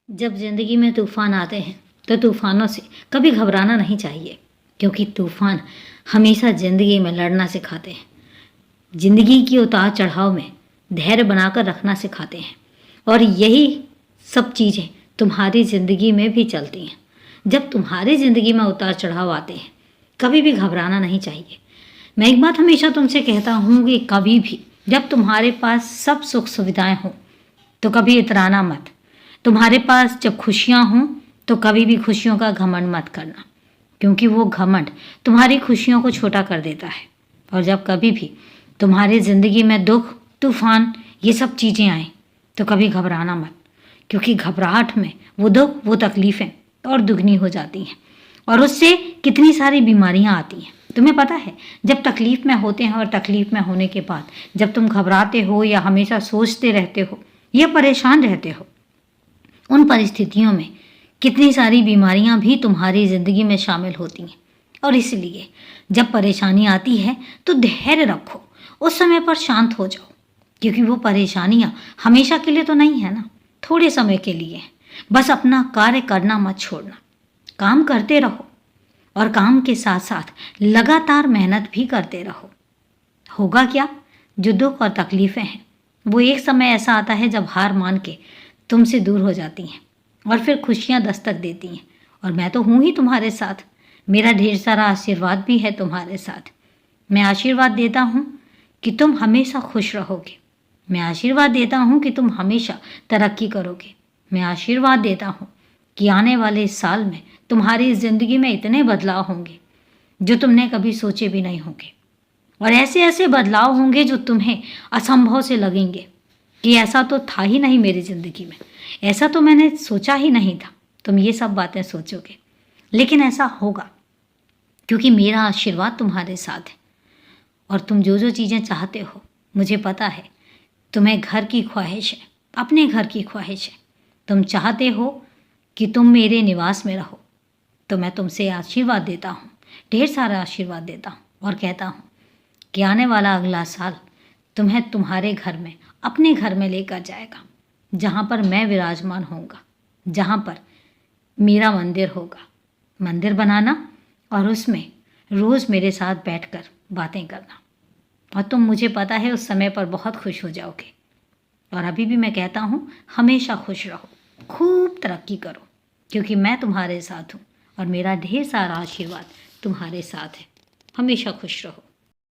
जब ज़िंदगी में तूफ़ान आते हैं तो तूफ़ानों से कभी घबराना नहीं चाहिए, क्योंकि तूफ़ान हमेशा ज़िंदगी में लड़ना सिखाते हैं। ज़िंदगी की उतार चढ़ाव में धैर्य बनाकर रखना सिखाते हैं, और यही सब चीज़ें तुम्हारी ज़िंदगी में भी चलती हैं। जब तुम्हारी ज़िंदगी में उतार चढ़ाव आते हैं, कभी भी घबराना नहीं चाहिए। मैं एक बात हमेशा तुमसे कहता हूँ कि कभी भी जब तुम्हारे पास सब सुख सुविधाएं हों तो कभी इतराना मत। तुम्हारे पास जब खुशियाँ हों तो कभी भी खुशियों का घमंड मत करना, क्योंकि वो घमंड तुम्हारी खुशियों को छोटा कर देता है। और जब कभी भी तुम्हारी ज़िंदगी में दुख, तूफान, ये सब चीज़ें आएँ तो कभी घबराना मत, क्योंकि घबराहट में वो दुख, वो तकलीफ़ें और दुगनी हो जाती हैं, और उससे कितनी सारी बीमारियां आती हैं। तुम्हें पता है, जब तकलीफ़ में होते हैं और तकलीफ़ में होने के बाद जब तुम घबराते हो या हमेशा सोचते रहते हो या परेशान रहते हो, उन परिस्थितियों में कितनी सारी बीमारियां भी तुम्हारी ज़िंदगी में शामिल होती हैं। और इसलिए जब परेशानी आती है तो धैर्य रखो, उस समय पर शांत हो जाओ, क्योंकि वो परेशानियां हमेशा के लिए तो नहीं है ना, थोड़े समय के लिए है। बस अपना कार्य करना मत छोड़ना, काम करते रहो, और काम के साथ साथ लगातार मेहनत भी करते रहो। होगा क्या, जो दुख और तकलीफ़ें हैं वो एक समय ऐसा आता है जब हार मान के तुमसे दूर हो जाती हैं और फिर खुशियाँ दस्तक देती हैं। और मैं तो हूँ ही तुम्हारे साथ, मेरा ढेर सारा आशीर्वाद भी है तुम्हारे साथ। मैं आशीर्वाद देता हूँ कि तुम हमेशा खुश रहोगे। मैं आशीर्वाद देता हूँ कि तुम हमेशा तरक्की करोगे। मैं आशीर्वाद देता हूँ कि आने वाले इस साल में तुम्हारी ज़िंदगी में इतने बदलाव होंगे जो तुमने कभी सोचे भी नहीं होंगे, और ऐसे ऐसे बदलाव होंगे जो तुम्हें असंभव से लगेंगे कि ऐसा तो था ही नहीं मेरी ज़िंदगी में, ऐसा तो मैंने सोचा ही नहीं था। तुम ये सब बातें सोचोगे, लेकिन ऐसा होगा क्योंकि मेरा आशीर्वाद तुम्हारे साथ है। और तुम जो जो चीज़ें चाहते हो, मुझे पता है तुम्हें घर की ख्वाहिश है, अपने घर की ख्वाहिश है। तुम चाहते हो कि तुम मेरे निवास में रहो, तो मैं तुमसे आशीर्वाद देता हूँ, ढेर सारा आशीर्वाद देता हूँ, और कहता हूँ कि आने वाला अगला साल तुम्हें तुम्हारे घर में, अपने घर में लेकर जाएगा, जहाँ पर मैं विराजमान होऊंगा, जहाँ पर मेरा मंदिर होगा। मंदिर बनाना और उसमें रोज़ मेरे साथ बैठकर बातें करना, और तुम, मुझे पता है, उस समय पर बहुत खुश हो जाओगे। और अभी भी मैं कहता हूँ, हमेशा खुश रहो, खूब तरक्की करो, क्योंकि मैं तुम्हारे साथ हूँ और मेरा ढेर सारा आशीर्वाद तुम्हारे साथ है। हमेशा खुश रहो।